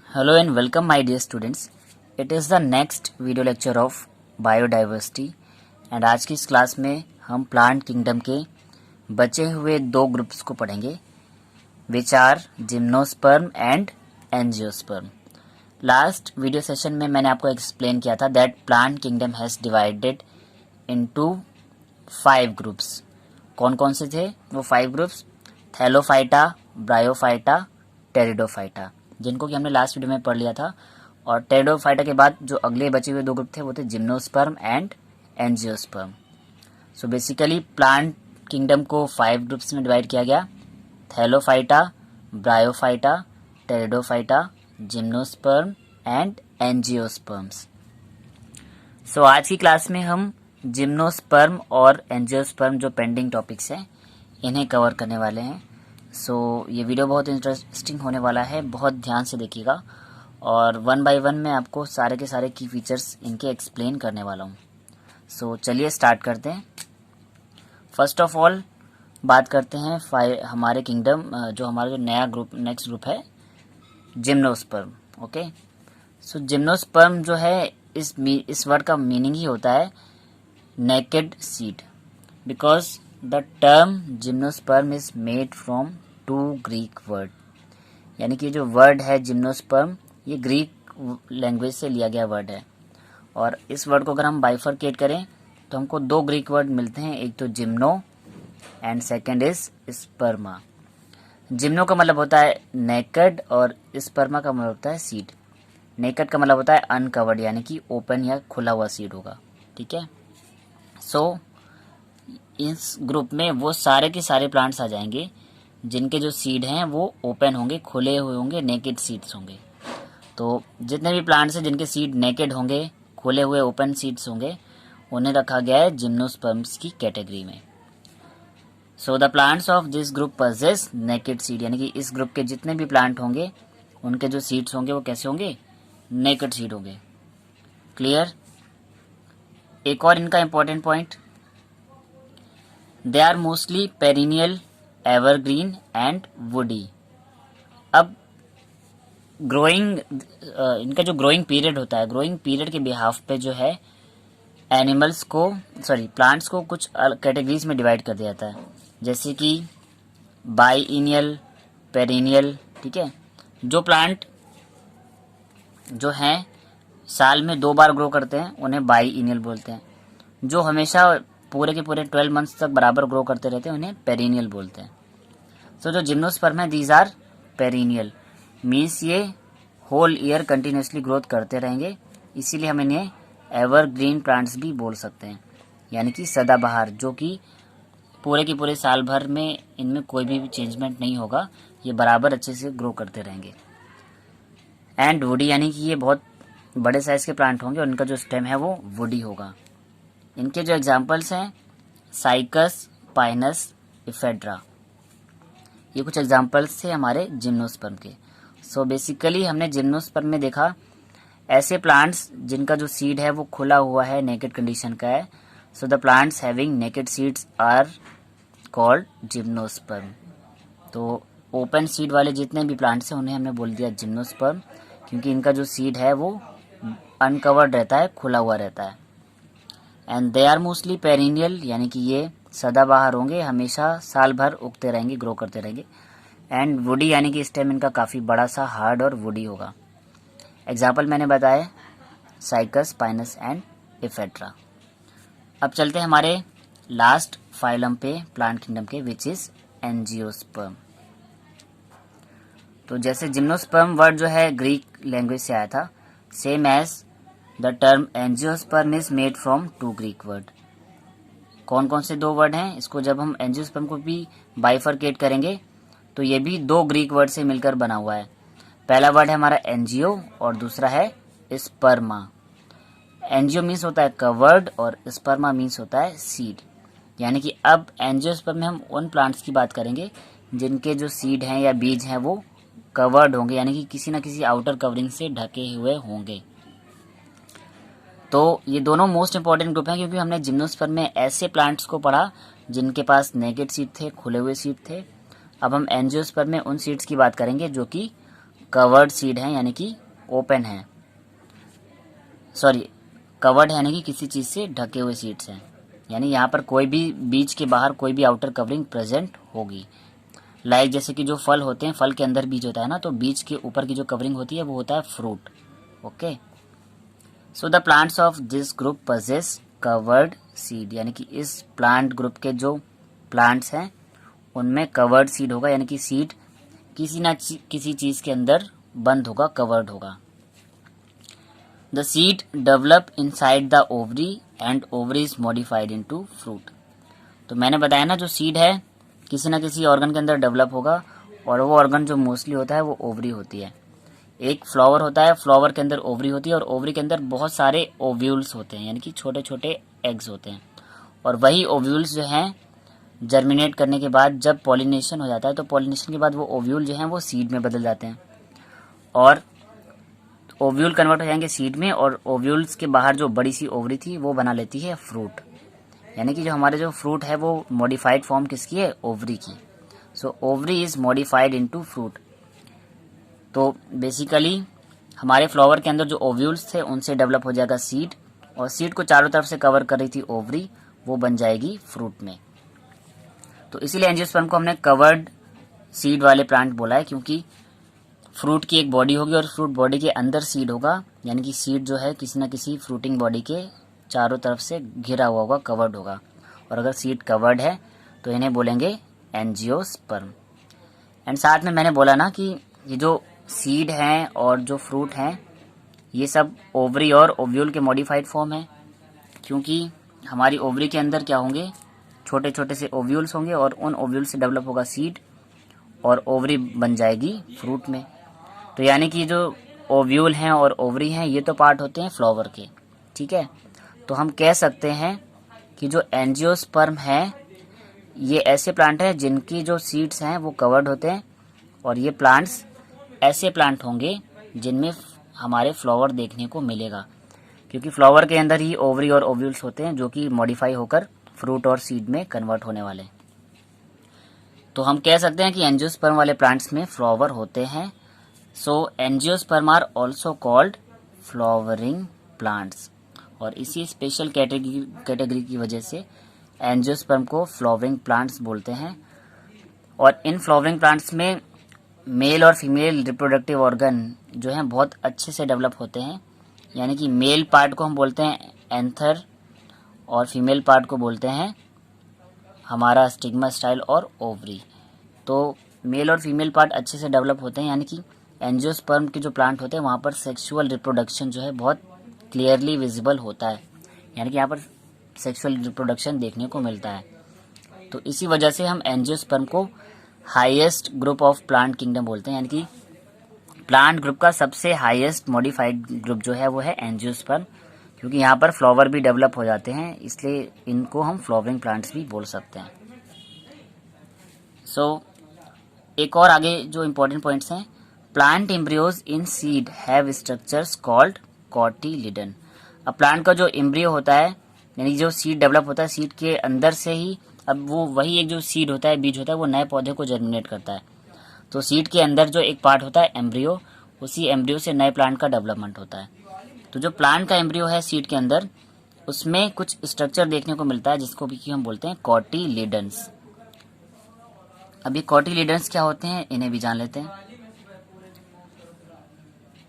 Hello and welcome my dear students. It is the next video lecture of biodiversity and आज की इस class में हम plant kingdom के बचे हुए दो ग्रुप्स को पढ़ेंगे which are gymnosperm and angiosperm. Last video session में मैंने आपको एक्सप्लेन किया था that plant kingdom has divided into 5 groups. कौन कौन से थे वो 5 ग्रुप्स? थैलोफाइटा, ब्रायोफाइटा, टेरिडोफाइटा, जिनको कि हमने लास्ट वीडियो में पढ़ लिया था। और टेरिडोफाइटा के बाद जो अगले बचे हुए दो ग्रुप थे वो थे gymnosperm and angiosperm. So basically plant kingdom को 5 ग्रुप्स में डिवाइड किया गया: thallophyta, bryophyta, pteridophyta, gymnosperm and angiosperms. So आज की क्लास में हम जिम्नोस्पर्म और एंजियोस्पर्म जो पेंडिंग टॉपिक्स हैं इन्हें कवर करने वाले हैं। सो ये वीडियो बहुत इंटरेस्टिंग होने वाला है, बहुत ध्यान से देखिएगा और 1 बाय 1 मैं आपको सारे के सारे की फीचर्स इनके एक्सप्लेन करने वाला हूँ। सो चलिए स्टार्ट करते हैं। फर्स्ट ऑफ ऑल बात करते हैं हमारे किंगडम जो हमारा जो नया ग्रुप नेक्स्ट ग्रुप है जिम्नोस्पर्म। ओके, सो जिम्नोस्पर्म जो है इस वर्ड का मीनिंग ही होता है naked seed, because the term gymnosperm is made from 2 Greek word. यानी कि जो वर्ड है जिम्नोस्पर्म ये ग्रीक लैंग्वेज से लिया गया वर्ड है और इस वर्ड को अगर हम बाइफरकेट करें तो हमको 2 ग्रीक वर्ड मिलते हैं, एक तो gymno and second is स्पर्मा। Gymno का मतलब होता है नेकेड और स्पर्मा का मतलब होता है सीड। नेकेड का मतलब होता है अनकवर्ड यानी कि ओपन या खुला हुआ सीड होगा। ठीक है, सो इस ग्रुप में वो सारे के सारे प्लांट्स आ जाएंगे जिनके जो सीड हैं वो ओपन होंगे, खुले हुए होंगे, नेकेड सीड्स होंगे। तो जितने भी प्लांट्स हैं जिनके सीड नेकेड होंगे, खुले हुए ओपन सीड्स होंगे, उन्हें रखा गया है जिम्नोस्पर्म्स की कैटेगरी में। सो the plants of this group possess naked seed, यानी कि इस ग्रुप के जितने भी प्लांट होंगे उनके जो सीड्स होंगे वो कैसे होंगे? नेकेड सीड होंगे। क्लियर? एक और इनका important point, they are mostly perennial, evergreen and woody. अब ग्रोइंग इनका जो ग्रोइंग पीरियड होता है, ग्रोइंग पीरियड के बिहाफ पे जो है एनिमल्स को प्लांट्स को कुछ कैटेगरीज में डिवाइड कर दिया जाता है, जैसे कि बाइनियल, पेरिनियल। ठीक है, जो प्लांट जो हैं साल में 2 बार ग्रो करते हैं उन्हें बाइनियल बोलते हैं। जो हमेशा पूरे के पूरे 12 मंथ्स तक बराबर ग्रो करते रहते हैं उन्हें पेरिनियल बोलते हैं। सो जो जिम्नोस्पर्म है दीज आर पेरिनियल, मीन्स ये होल ईयर कंटिन्यूसली ग्रोथ करते रहेंगे, इसीलिए हम इन्हें एवरग्रीन प्लांट्स भी बोल सकते हैं, यानी कि सदाबहार, जो कि पूरे के पूरे साल भर में इनमें कोई भी चेंजमेंट नहीं होगा, ये बराबर अच्छे से ग्रो करते रहेंगे। एंड वुडी, यानी कि ये बहुत बड़े साइज के प्लांट होंगे और इनका जो स्टेम है वो वुडी होगा। इनके जो एग्जाम्पल्स हैं साइकस, पाइनस, इफेड्रा, ये कुछ एग्जाम्पल्स थे हमारे जिम्नोस्पर्म के। सो बेसिकली हमने जिम्नोस्पर्म में देखा ऐसे प्लांट्स जिनका जो सीड है वो खुला हुआ है, नेकेड कंडीशन का है। So the plants having naked seeds are called gymnosperm. तो ओपन सीड वाले जितने भी प्लांट्स हैं उन्हें हमने बोल दिया जिम्नोस्पर्म, क्योंकि इनका जो सीड है वो अनकवर्ड रहता है, खुला हुआ रहता है। And they are mostly perennial, यानी कि ये सदाबहार होंगे, हमेशा साल भर उगते रहेंगे, ग्रो करते रहेंगे। एंड वुडी, यानी कि स्टेम इनका काफ़ी बड़ा सा हार्ड और वुडी होगा। एग्जाम्पल मैंने बताए साइकस, पाइनस एंड इफेड्रा। अब चलते हैं हमारे लास्ट फाइलम पे प्लांट किंगडम के, विच इज एंजियोस्पर्म। तो जैसे जिम्नोस्पर्म वर्ड जो है ग्रीक लैंग्वेज से आया था, same as the term angiosperm is made from 2 Greek word. कौन कौन से 2 वर्ड हैं? इसको जब हम एंजियोस्पर्म को भी बाइफरकेट करेंगे तो ये भी 2 ग्रीक वर्ड से मिलकर बना हुआ है। पहला वर्ड है हमारा एंजियो और दूसरा है स्पर्मा। एंजियो मीन्स होता है कवर्ड और स्पर्मा मीन्स होता है सीड। यानी कि अब एंजियोस्पर्म में हम उन प्लांट्स की बात करेंगे जिनके जो सीड हैं या बीज हैं वो कवर्ड होंगे, यानी कि किसी न किसी आउटर कवरिंग से ढके हुए होंगे। तो ये दोनों मोस्ट इंपॉर्टेंट ग्रुप हैं, क्योंकि हमने जिम्नोस्पर्म में ऐसे प्लांट्स को पढ़ा जिनके पास नेकेड सीड थे, खुले हुए सीड थे। अब हम एंजियोस्पर्म में उन सीड्स की बात करेंगे जो कि कवर्ड सीड हैं यानी कि ओपन है, सॉरी कवर्ड है यानी कि किसी चीज़ से ढके हुए सीड्स हैं, यानी यहाँ पर कोई भी बीज के बाहर कोई भी आउटर कवरिंग प्रेजेंट होगी। लाइक जैसे कि जो फल होते हैं, फल के अंदर बीज होता है ना, तो बीज के ऊपर की जो कवरिंग होती है वो होता है fruit. Okay, so the plants of this group possess covered seed, यानी कि इस प्लांट ग्रुप के जो प्लांट्स हैं उनमें कवर्ड सीड होगा, यानी कि सीड किसी ना किसी चीज़ के अंदर बंद होगा, कवर्ड होगा। The seed develop inside the ovary and ovary is modified into fruit. तो मैंने बताया ना, जो सीड है किसी ना किसी ऑर्गन के अंदर डेवलप होगा, और वो ऑर्गन जो मोस्टली होता है वो ओवरी होती है। एक फ्लावर होता है, फ्लावर के अंदर ओवरी होती है, और ओवरी के अंदर बहुत सारे ओव्यूल्स होते हैं, यानी कि छोटे छोटे एग्स होते हैं। और वही ओव्यूल्स जो हैं जर्मिनेट करने के बाद जब पॉलिनेशन हो जाता है, तो पॉलिनेशन के बाद वो ओव्यूल जो हैं वो सीड में बदल जाते हैं, और ओव्यूल कन्वर्ट हो जाएंगे सीड में, और ओव्यूल्स के बाहर जो बड़ी सी ओवरी थी वो बना लेती है फ्रूट। यानी कि जो हमारे जो फ्रूट है वो मॉडिफाइड फॉर्म किसकी है, ओवरी की। So ovary is modified into fruit. तो बेसिकली हमारे फ्लावर के अंदर जो ओव्यूल्स थे उनसे डेवलप हो जाएगा सीड, और सीड को चारों तरफ से कवर कर रही थी ओवरी, वो बन जाएगी फ्रूट में। तो इसीलिए एंजियोस्पर्म को हमने कवर्ड सीड वाले प्लांट बोला है, क्योंकि फ्रूट की एक बॉडी होगी और फ्रूट बॉडी के अंदर सीड होगा, यानी कि सीड जो है किसी न किसी फ्रूटिंग बॉडी के चारों तरफ से घिरा हुआ होगा, कवर्ड होगा। और अगर सीड कवर्ड है तो इन्हें बोलेंगे एंजियोस्पर्म। एंड साथ में मैंने बोला ना कि ये जो सीड हैं और जो फ्रूट हैं ये सब ओवरी और ओव्यूल के मॉडिफाइड फॉर्म है, क्योंकि हमारी ओवरी के अंदर क्या होंगे, छोटे छोटे से ओव्यूल्स होंगे, और उन ओव्यूल से डेवलप होगा सीड, और ओवरी बन जाएगी फ्रूट में। तो यानी कि जो ओव्यूल हैं और ओवरी हैं ये तो पार्ट होते हैं फ्लावर के, ठीक है। तो हम कह सकते हैं कि जो एंजियोस्पर्म है ये ऐसे प्लांट हैं जिनकी जो सीड्स हैं वो कवर्ड होते हैं, और ये प्लांट्स ऐसे प्लांट होंगे जिनमें हमारे फ्लावर देखने को मिलेगा, क्योंकि फ्लावर के अंदर ही ओवरी और ओव्यूल्स होते हैं जो कि मॉडिफाई होकर फ्रूट और सीड में कन्वर्ट होने वाले। तो हम कह सकते हैं कि एंजियोस्पर्म वाले प्लांट्स में फ्लावर होते हैं। So angiosperm are also called flowering plants, और इसी स्पेशल कैटेगरी की वजह से एंजियोस्पर्म को फ्लावरिंग प्लांट्स बोलते हैं। और इन फ्लावरिंग प्लांट्स में मेल और फीमेल रिप्रोडक्टिव ऑर्गन जो हैं बहुत अच्छे से डेवलप होते हैं, यानी कि मेल पार्ट को हम बोलते हैं एंथर, और फीमेल पार्ट को बोलते हैं हमारा स्टिग्मा स्टाइल और ओवरी। तो मेल और फीमेल पार्ट अच्छे से डेवलप होते हैं, यानी कि एंजियोस्पर्म के जो प्लांट होते हैं वहाँ पर सेक्सुअल रिप्रोडक्शन जो है बहुत क्लियरली विजिबल होता है, यानी कि यहाँ पर सेक्सुअल रिप्रोडक्शन देखने को मिलता है। तो इसी वजह से हम एंजियोस्पर्म को highest group of plant kingdom बोलते हैं, यानी कि प्लांट ग्रुप का सबसे हाईएस्ट मॉडिफाइड ग्रुप जो है वो है एंजियोस्पर्म, क्योंकि यहाँ पर फ्लावर भी डेवलप हो जाते हैं, इसलिए इनको हम फ्लावरिंग प्लांट्स भी बोल सकते हैं। सो एक और आगे जो इम्पोर्टेंट पॉइंट्स हैं, plant embryos in seed have structures called cotyledon. अब प्लांट का जो एम्ब्रियो होता है, यानी जो सीड डेवलप होता है, सीड के अंदर से ही अब वो वही एक जो सीड होता है, बीज होता है, वो नए पौधे को जर्मिनेट करता है। तो सीड के अंदर जो एक पार्ट होता है एम्ब्रियो, उसी एम्ब्रियो से नए प्लांट का डेवलपमेंट होता है। तो जो प्लांट का एम्ब्रियो है सीड के अंदर, उसमें कुछ स्ट्रक्चर देखने को मिलता है जिसको भी हम बोलते हैं कॉटिलिडन्स। अभी कॉटिलिडन्स क्या होते हैं इन्हें भी जान लेते हैं।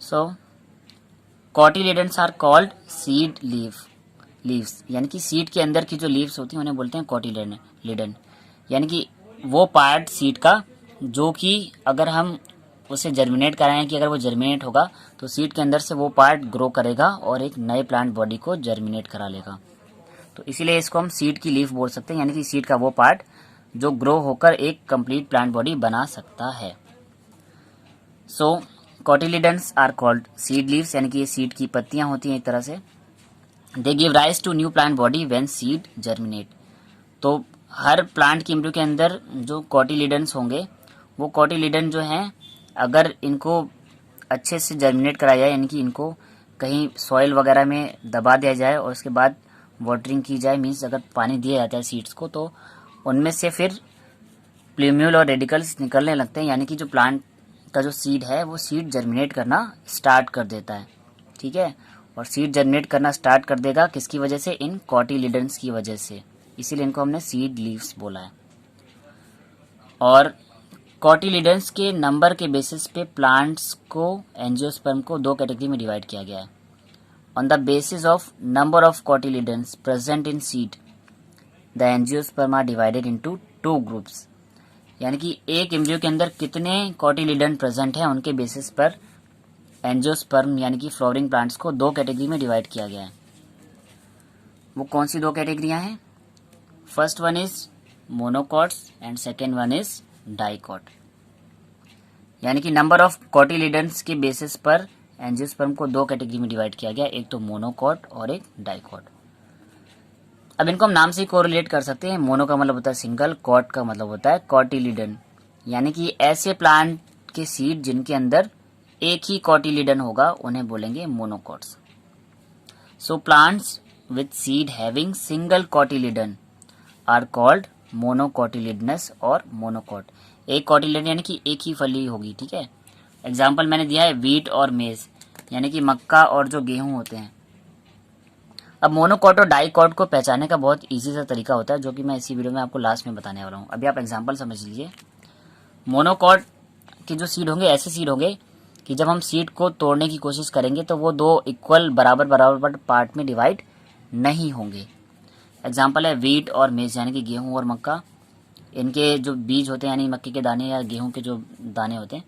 So cotyledons are called seed leaves, यानी कि सीड के अंदर की जो लीव्स होती हैं उन्हें बोलते हैं कॉटिलिडन, यानी कि वो पार्ट सीड का जो कि अगर हम उसे जर्मिनेट कराएं, कि अगर वो जर्मिनेट होगा तो सीड के अंदर से वो पार्ट ग्रो करेगा और एक नए प्लांट बॉडी को जर्मिनेट करा लेगा। तो इसीलिए इसको हम सीड की लीफ बोल सकते हैं, यानी कि सीड का वो पार्ट जो ग्रो होकर एक कंप्लीट प्लांट बॉडी बना सकता है। So cotyledons are called seed leaves, यानी कि ये सीड की पत्तियां होती हैं एक तरह से। They give rise to new plant body when seed germinate. तो हर प्लांट की एम्ब्रियो के अंदर जो कॉटिलिडन्स होंगे, वो कॉटिलिडन जो हैं अगर इनको अच्छे से जर्मिनेट कराया जाए, यानी कि इनको कहीं सॉइल वगैरह में दबा दिया जाए और उसके बाद वाटरिंग की जाए, मीन्स अगर पानी दिया जाता है सीड्स को, तो उनमें से फिर प्ल्यूम्यूल और रेडिकल्स निकलने लगते हैं, यानी कि जो प्लांट का जो सीड है वो सीड जर्मिनेट करना स्टार्ट कर देता है, ठीक है। और सीड जर्मिनेट करना स्टार्ट कर देगा किसकी वजह से, इन कॉटिलिडन्स की वजह से, इसीलिए इनको हमने सीड लीव्स बोला है। और कॉटिलिडन्स के नंबर के बेसिस पे प्लांट्स को, एंजियोस्पर्म को दो कैटेगरी में डिवाइड किया गया है। On the basis of number of cotyledons present in seed the angiosperm are divided into two groups, यानी कि एक एम्ब्रियो के अंदर कितने कॉटिलिडन प्रेजेंट हैं उनके बेसिस पर एंजियोस्पर्म यानी कि फ्लावरिंग प्लांट्स को दो कैटेगरी में डिवाइड किया गया है। वो कौन सी दो कैटेगरियां हैं? First one is monocots and second one is dicot, यानी कि नंबर ऑफ कॉटिलिडन्स के बेसिस पर एंजियोस्पर्म को दो कैटेगरी में डिवाइड किया गया, एक तो मोनोकॉट और एक डाइकॉट। अब इनको हम नाम से ही कोरिलेट कर सकते हैं। मोनो का मतलब होता है सिंगल, कॉट का मतलब होता है कॉटिलिडन, यानी कि ऐसे प्लांट के सीड जिनके अंदर एक ही कॉटिलिडन होगा उन्हें बोलेंगे monocots. So plants with seed having single cotyledon are called monocotyledonous और मोनोकॉट। एक कॉटिलिडन यानी कि एक ही फली होगी, ठीक है। एग्जाम्पल मैंने दिया है वीट और मेज, यानी कि मक्का और जो गेहूं होते हैं। अब मोनोकॉट और डाइकॉट को पहचानने का बहुत इजी सा तरीका होता है, जो कि मैं इसी वीडियो में आपको लास्ट में बताने वाला हूँ। अभी आप एग्जांपल समझ लीजिए। मोनोकॉट के जो सीड होंगे ऐसे सीड होंगे कि जब हम सीड को तोड़ने की कोशिश करेंगे तो वो दो इक्वल बराबर पार्ट में डिवाइड नहीं होंगे। एग्जाम्पल है वीट और मेज, यानी कि गेहूँ और मक्का। इनके जो बीज होते हैं यानी मक्के के दाने या गेहूँ के जो दाने होते हैं,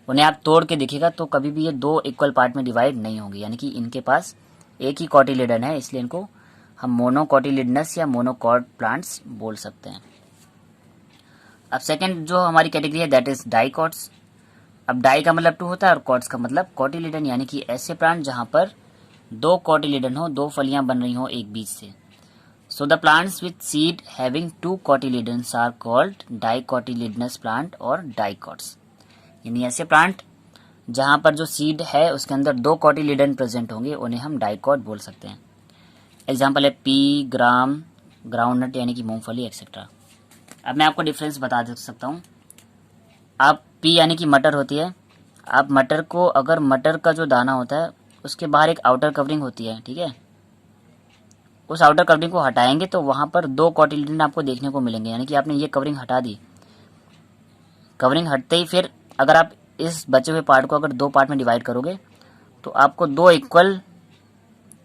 उन्हें आप तोड़ के देखिएगा तो कभी भी ये दो इक्वल पार्ट में डिवाइड नहीं होंगे, यानी कि इनके पास एक ही कॉटिलिडन है, इसलिए इनको हम मोनोकॉटिलिडनस या मोनोकॉट प्लांट्स बोल सकते हैं। अब सेकंड जो हमारी कैटेगरी है दैट इज डाइकॉट्स। अब डाई का मतलब टू होता है और कॉट्स का मतलब कॉटिलिडन, यानी कि ऐसे प्लांट जहां पर दो कॉटिलिडन हो, दो फलियां बन रही हो एक बीज से। So the plants with seed having two cotyledons are called dicotyledonous plant और डाइकॉट्स, यानी ऐसे प्लांट जहां पर जो सीड है उसके अंदर दो कॉटिलिडन प्रेजेंट होंगे उन्हें हम डाइकॉट बोल सकते हैं। एग्जाम्पल है पी, ग्राम, ग्राउंडनट यानी कि मूंगफली एक्सेट्रा। अब मैं आपको डिफरेंस बता सकता हूँ। आप पी यानी कि मटर होती है, आप मटर को, अगर मटर का जो दाना होता है उसके बाहर एक आउटर कवरिंग होती है, ठीक है, उस आउटर कवरिंग को हटाएंगे तो वहां पर दो कॉटिलिडन आपको देखने को मिलेंगे, यानी कि आपने ये कवरिंग हटा दी। कवरिंग हटते ही फिर अगर आप इस बचे हुए पार्ट को अगर दो पार्ट में डिवाइड करोगे तो आपको दो इक्वल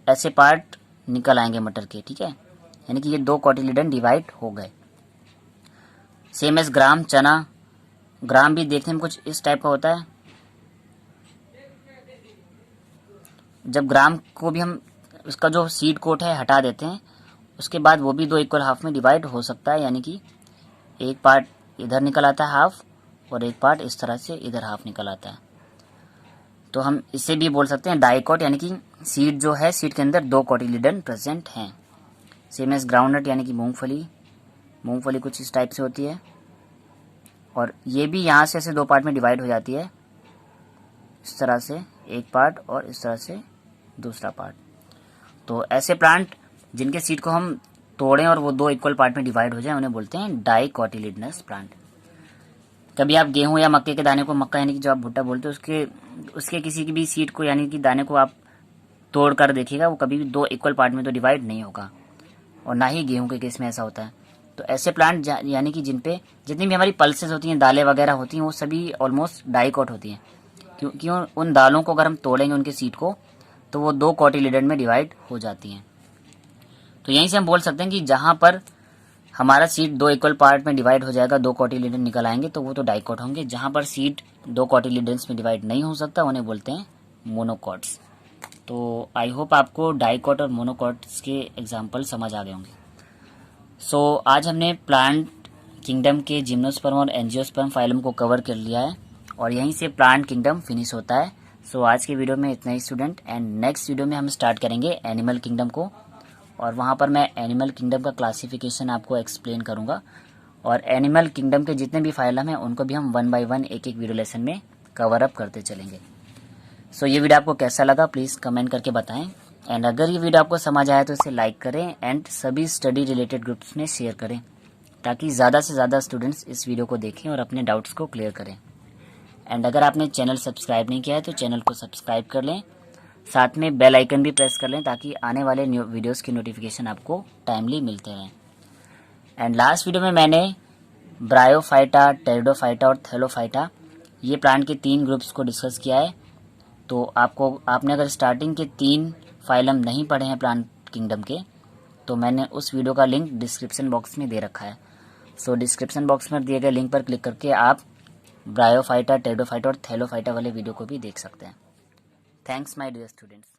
ऐसे पार्ट निकल आएंगे मटर के, ठीक है, यानी कि ये दो कॉटिलिडन डिवाइड हो गए। सेम एज ग्राम, चना। ग्राम भी देखने में कुछ इस टाइप का होता है। जब ग्राम को भी हम उसका जो सीड कोट है हटा देते हैं, उसके बाद वो भी दो इक्वल हाफ में डिवाइड हो सकता है, यानी कि एक पार्ट इधर निकल आता है हाफ और एक पार्ट इस तरह से इधर हाफ निकल आता है। तो हम इसे भी बोल सकते हैं डाइकॉट, यानी कि सीड जो है सीड के अंदर दो कॉटिलिडन प्रेजेंट हैं। सेम एज ग्राउंडनट यानी कि मूंगफली। मूंगफली कुछ इस टाइप से होती है और ये भी यहाँ से ऐसे दो पार्ट में डिवाइड हो जाती है, इस तरह से एक पार्ट और इस तरह से दूसरा पार्ट। तो ऐसे प्लांट जिनके सीड को हम तोड़ें और वो दो इक्वल पार्ट में डिवाइड हो जाए उन्हें बोलते हैं डाइकॉटिलिडनस प्लांट। कभी आप गेहूं या मक्के के दाने को, मक्का यानी कि जो आप भुट्टा बोलते हो, उसके किसी की भी सीड को यानी कि दाने को आप तोड़ कर देखिएगा, वो कभी भी दो इक्वल पार्ट में तो डिवाइड नहीं होगा, और ना ही गेहूं के केस में ऐसा होता है। तो ऐसे प्लांट यानी कि जिनपे जितनी भी हमारी पल्सेस होती हैं, दालें वगैरह होती हैं, वो सभी ऑलमोस्ट डाइकॉट होती हैं, क्योंकि उन दालों को अगर हम तोड़ेंगे उनके सीड को तो वो दो कॉटिलिडन में डिवाइड हो जाती हैं। तो यहीं से हम बोल सकते हैं कि जहां पर हमारा सीड दो इक्वल पार्ट में डिवाइड हो जाएगा, दो कॉटिलिडन निकल आएंगे, तो वो तो डाइकॉट होंगे। जहां पर सीड दो कॉटिलिडन्स में डिवाइड नहीं हो सकता उन्हें बोलते हैं मोनोकॉट्स। तो आई होप आपको डाइकॉट और मोनोकॉट्स के एग्जाम्पल समझ आ गए होंगे। सो आज हमने प्लांट किंगडम के जिम्नोस्पर्म और एंजियोस्पर्म फाइलम को कवर कर लिया है और यहीं से प्लांट किंगडम फिनिश होता है। सो आज के वीडियो में इतना ही स्टूडेंट, एंड नेक्स्ट वीडियो में हम स्टार्ट करेंगे एनिमल किंगडम को, और वहाँ पर मैं एनिमल किंगडम का क्लासिफिकेशन आपको एक्सप्लेन करूँगा, और एनिमल किंगडम के जितने भी फाइलम हैं उनको भी हम 1 बाय 1 एक वीडियो लेसन में कवर अप करते चलेंगे। सो ये वीडियो आपको कैसा लगा प्लीज़ कमेंट करके बताएं, एंड अगर ये वीडियो आपको समझ आया तो इसे लाइक करें एंड सभी स्टडी रिलेटेड ग्रुप्स में शेयर करें, ताकि ज़्यादा से ज़्यादा स्टूडेंट्स इस वीडियो को देखें और अपने डाउट्स को क्लियर करें। एंड अगर आपने चैनल सब्सक्राइब नहीं किया है तो चैनल को सब्सक्राइब कर लें, साथ में बेल आइकन भी प्रेस कर लें ताकि आने वाले न्यू वीडियोस की नोटिफिकेशन आपको टाइमली मिलते रहें। एंड लास्ट वीडियो में मैंने ब्रायोफाइटा, टेरिडोफाइटा और थैलोफाइटा ये प्लांट के 3 ग्रुप्स को डिस्कस किया है। तो आपने अगर स्टार्टिंग के 3 फाइलम नहीं पढ़े हैं प्लांट किंगडम के तो मैंने उस वीडियो का लिंक डिस्क्रिप्शन बॉक्स में दे रखा है। सो डिस्क्रिप्शन बॉक्स में दिए गए लिंक पर क्लिक करके आप ब्रायोफाइटा, टेरिडोफाइटा और थैलोफाइटा वाले वीडियो को भी देख सकते हैं। Thanks my dear students.